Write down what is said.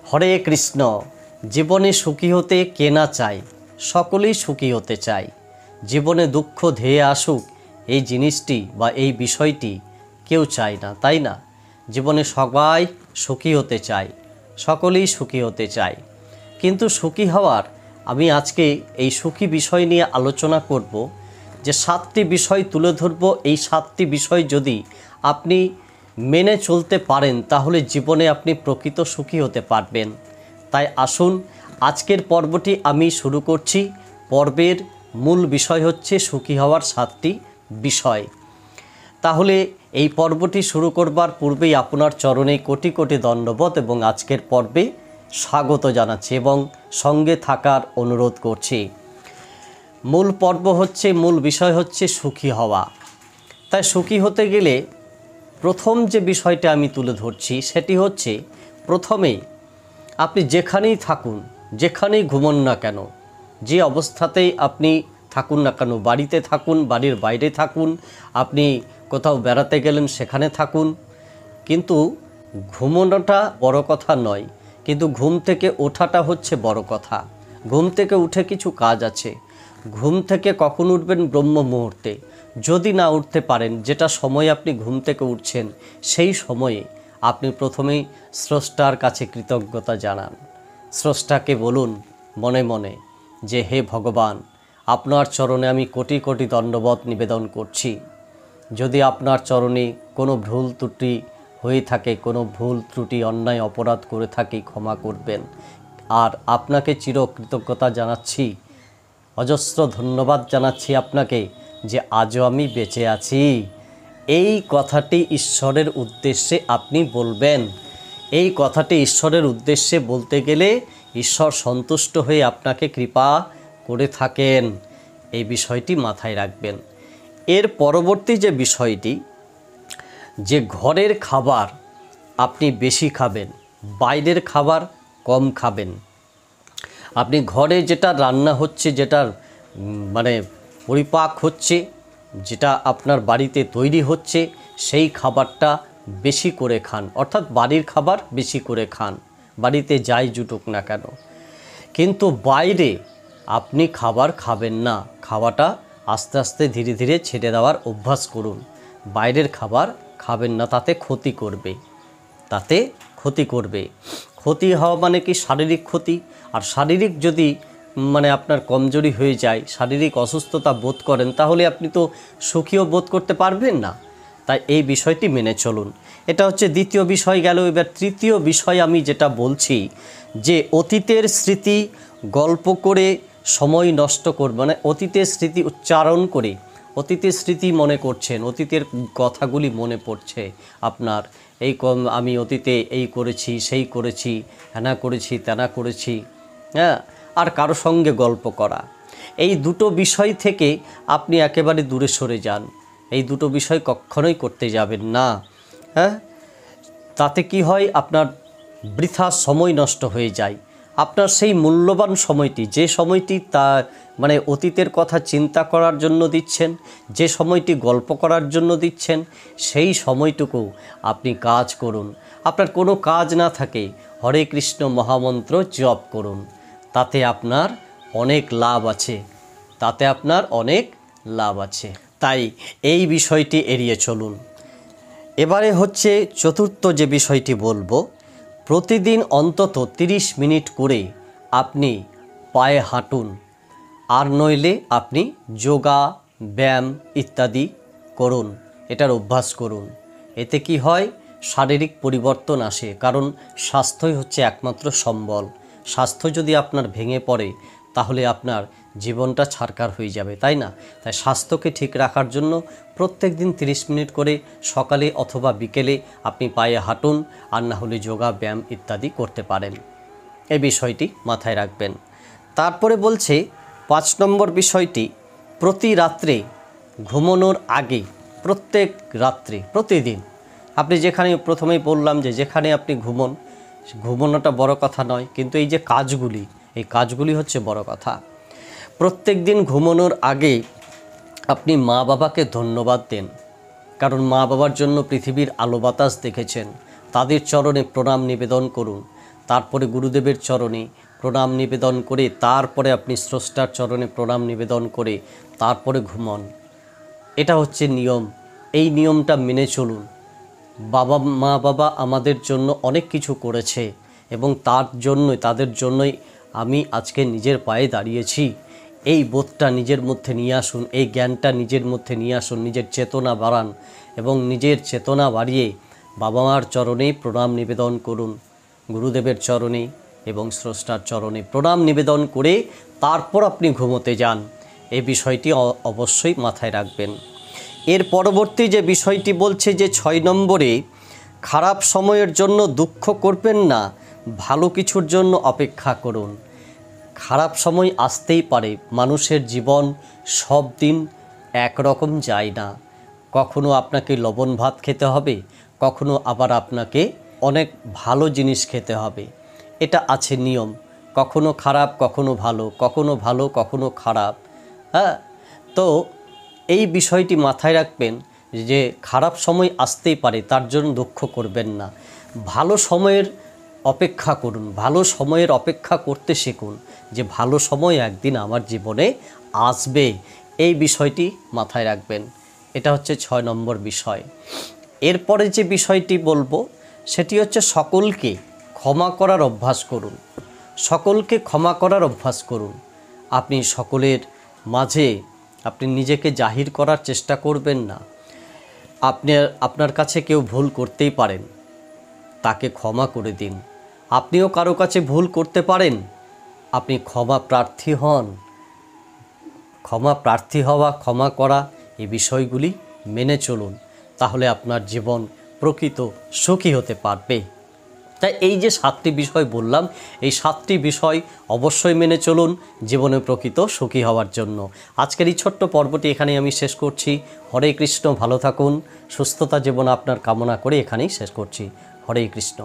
হরে কৃষ্ণ। জীবনে সুখী হতে কে না চায়, সকলেই সুখী হতে চায়। জীবনে দুঃখ ধেয়ে আসুক এই জিনিসটি বা এই বিষয়টি কেউ চায় না, তাই না? জীবনে সবাই সুখী হতে চায়, সকলেই সুখী হতে চায়। কিন্তু সুখী হওয়ার আমি আজকে এই সুখী বিষয় নিয়ে আলোচনা করব, যে 7টি বিষয় তুলে ধরব। এই 7টি বিষয় যদি আপনি মেনে চলতে পারেন তাহলে জীবনে আপনি প্রকৃত সুখী হতে পারবেন। তাই আসুন আজকের পর্বটি আমি শুরু করছি। পর্বের মূল বিষয় হচ্ছে সুখী হওয়ার 7টি বিষয়। তাহলে এই পর্বটি শুরু করবার পূর্বেই আপনার চরণে কোটি কোটি দণ্ডবত এবং আজকের পর্বে স্বাগত জানাচ্ছি এবং সঙ্গে থাকার অনুরোধ করছি। মূল পর্ব হচ্ছে, মূল বিষয় হচ্ছে সুখী হওয়া। তাই সুখী হতে গেলে প্রথম যে বিষয়টা আমি তুলে ধরছি সেটি হচ্ছে, প্রথমে আপনি যেখানেই থাকুন, যেখানেই ঘুমন না কেন, যে অবস্থাতেই আপনি থাকুন না কেন, বাড়িতে থাকুন, বাড়ির বাইরে থাকুন, আপনি কোথাও বেড়াতে গেলেন সেখানে থাকুন, কিন্তু ঘুমোনোটা বড় কথা নয়, কিন্তু ঘুম থেকে ওঠাটা হচ্ছে বড় কথা। ঘুম থেকে উঠে কিছু কাজ আছে। ঘুম থেকে কখন উঠবেন? ব্রহ্ম মুহূর্তে। যদি না উঠতে পারেন, যেটা সময় আপনি ঘুম থেকে উঠছেন সেই সময়ে আপনি প্রথমেই স্রষ্টার কাছে কৃতজ্ঞতা জানান। স্রষ্টাকে বলুন মনে মনে যে, হে ভগবান, আপনার চরণে আমি কোটি কোটি দণ্ডবত নিবেদন করছি। যদি আপনার চরণে কোনো ভুল ত্রুটি হয়ে থাকে, কোনো ভুল ত্রুটি অন্যায় অপরাধ করে থাকি, ক্ষমা করবেন। আর আপনাকে চির কৃতজ্ঞতা জানাচ্ছি, অজস্র ধন্যবাদ জানাচ্ছি আপনাকে যে আজও আমি বেঁচে আছি। এই কথাটি ঈশ্বরের উদ্দেশ্যে আপনি বলবেন। এই কথাটি ঈশ্বরের উদ্দেশ্যে বলতে গেলে ঈশ্বর সন্তুষ্ট হয়ে আপনাকে কৃপা করে থাকেন। এই বিষয়টি মাথায় রাখবেন। এর পরবর্তী যে বিষয়টি, যে ঘরের খাবার আপনি বেশি খাবেন, বাইরের খাবার কম খাবেন। আপনি ঘরে যেটা রান্না হচ্ছে, যেটা মানে পরিপাক হচ্ছে, যেটা আপনার বাড়িতে তৈরি হচ্ছে, সেই খাবারটা বেশি করে খান। অর্থাৎ বাড়ির খাবার বেশি করে খান, বাড়িতে যাই জুটুক না কেন। কিন্তু বাইরে আপনি খাবার খাবেন না। খাওয়াটা আস্তে আস্তে ধীরে ধীরে ছেড়ে দেওয়ার অভ্যাস করুন। বাইরের খাবার খাবেন না, তাতে ক্ষতি করবে, তাতে ক্ষতি করবে। ক্ষতি হওয়া মানে কি? শারীরিক ক্ষতি। আর শারীরিক যদি আপনার কমজোরি হয়ে যায়, শারীরিক অসুস্থতা বোধ করেন, তাহলে আপনি তো সুখীও বোধ করতে পারবেন না। তাই এই বিষয়টি মেনে চলুন। এটা হচ্ছে দ্বিতীয় বিষয় গেল। এবার তৃতীয় বিষয় আমি যেটা বলছি, যে অতীতের স্মৃতি গল্প করে সময় নষ্ট করবে, মানে অতীতের স্মৃতি উচ্চারণ করে অতীতের স্মৃতি মনে করছেন, অতীতের কথাগুলি মনে পড়ছে আপনার, আমি অতীতে এই করেছি, সেই করেছি, হ্যানা করেছি, তেনা করেছি, হ্যাঁ, আর কারো সঙ্গে গল্প করা। এই দুটো বিষয় থেকে আপনি একেবারে দূরে সরে যান। এই দুটো বিষয় কখনোই করতে যাবেন না। হ্যাঁ, তাতে কি হয়? আপনার বৃথা সময় নষ্ট হয়ে যায়। আপনার সেই মূল্যবান সময়টি, যে সময়টি অতীতের কথা চিন্তা করার জন্য দিচ্ছেন, যে সময়টি গল্প করার জন্য দিচ্ছেন, সেই সময়টুকু আপনি কাজ করুন। আপনার কোনো কাজ না থাকে, হরে কৃষ্ণ মহামন্ত্র জপ করুন। তাতে আপনার অনেক লাভ আছে, তাতে আপনার অনেক লাভ আছে। তাই এই বিষয়টি এড়িয়ে চলুন। এবারে হচ্ছে চতুর্থ যে বিষয়টি বলবো, প্রতিদিন অন্তত 30 মিনিট করে আপনি পায়ে হাঁটুন। আর নইলে আপনি যোগা, ব্যায়াম ইত্যাদি করুন, এটার অভ্যাস করুন। এতে কি হয়? শারীরিক পরিবর্তন আসে। কারণ স্বাস্থ্যই হচ্ছে একমাত্র সম্বল। স্বাস্থ্য যদি আপনার ভেঙে পড়ে তাহলে আপনার জীবনটা ছারকার হয়ে যাবে, তাই না? তাই স্বাস্থ্যকে ঠিক রাখার জন্য প্রত্যেক দিন 30 মিনিট করে সকালে অথবা বিকেলে আপনি পায়ে হাঁটুন, আর না হলে যোগা, ব্যায়াম ইত্যাদি করতে পারেন। এই বিষয়টি মাথায় রাখবেন। তারপরে বলছে 5 নম্বর বিষয়টি, প্রতি রাত্রে ঘুমানোর আগে, প্রত্যেক রাত্রে, প্রতিদিন আপনি যেখানে, প্রথমেই বললাম যে যেখানে আপনি ঘুমানোটা বড় কথা নয়, কিন্তু এই যে কাজগুলি, এই কাজগুলি হচ্ছে বড় কথা। প্রত্যেক দিন ঘুমানোর আগে আপনি মা বাবাকে ধন্যবাদ দেন। কারণ মা বাবার জন্য পৃথিবীর আলো বাতাস দেখেছেন। তাদের চরণে প্রণাম নিবেদন করুন। তারপরে গুরুদেবের চরণে প্রণাম নিবেদন করে, তারপরে আপনি স্রষ্টার চরণে প্রণাম নিবেদন করে তারপরে ঘুমন। এটা হচ্ছে নিয়ম। এই নিয়মটা মেনে চলুন। মা বাবা আমাদের জন্য অনেক কিছু করেছে এবং তাদের জন্যই আমি আজকে নিজের পায়ে দাঁড়িয়েছি। এই বোধটা নিজের মধ্যে নিয়ে আসুন, এই জ্ঞানটা নিজের মধ্যে নিয়ে আসুন, নিজের চেতনা বাড়ান এবং নিজের চেতনা বাড়িয়ে বাবা মার চরণে প্রণাম নিবেদন করুন, গুরুদেবের চরণে এবং স্রষ্টার চরণে প্রণাম নিবেদন করে তারপর আপনি ঘুমোতে যান। এই বিষয়টি অবশ্যই মাথায় রাখবেন। এর পরবর্তী যে বিষয়টি বলছে যে 6 নম্বরে, খারাপ সময়ের জন্য দুঃখ করবেন না, ভালো কিছুর জন্য অপেক্ষা করুন। খারাপ সময় আসতেই পারে, মানুষের জীবন সব দিন একরকম যায় না। কখনো আপনাকে লবণ ভাত খেতে হবে, কখনো আবার আপনাকে অনেক ভালো জিনিস খেতে হবে। এটা আছে নিয়ম, কখনো খারাপ কখনো ভালো, কখনো ভালো কখনো খারাপ। হ্যাঁ, তো এই বিষয়টি মাথায় রাখবেন যে খারাপ সময় আসতেই পারে, তার জন্য দুঃখ করবেন না। ভালো সময়ের অপেক্ষা করুন, ভালো সময়ের অপেক্ষা করতে শিখুন যে ভালো সময় একদিন আমার জীবনে আসবে। এই বিষয়টি মাথায় রাখবেন। এটা হচ্ছে 6 নম্বর বিষয়। এরপরে যে বিষয়টি বলবো সেটি হচ্ছে সকলকে ক্ষমা করার অভ্যাস করুন। সকলকে ক্ষমা করার অভ্যাস করুন। আপনি সকলের মাঝে আপনি নিজেকে জাহির করার চেষ্টা করবেন না। আপনার কাছে কেউ ভুল করতেই পারেন, তাকে ক্ষমা করে দিন। আপনিও কারো কাছে ভুল করতে পারেন, আপনি ক্ষমা প্রার্থী হন। ক্ষমা প্রার্থী হওয়া, ক্ষমা করা, এই বিষয়গুলি মেনে চলুন, তাহলে আপনার জীবন প্রকৃত সুখী হতে পারবে। তাই এই যে 7টি বিষয় বললাম, এই 7টি বিষয় অবশ্যই মেনে চলুন জীবনে প্রকৃত সুখী হওয়ার জন্য। আজকের এই ছোট্ট পর্বটি এখানেই আমি শেষ করছি। হরে কৃষ্ণ। ভালো থাকুন, সুস্থতা জীবন আপনার কামনা করে এখানেই শেষ করছি। হরে কৃষ্ণ।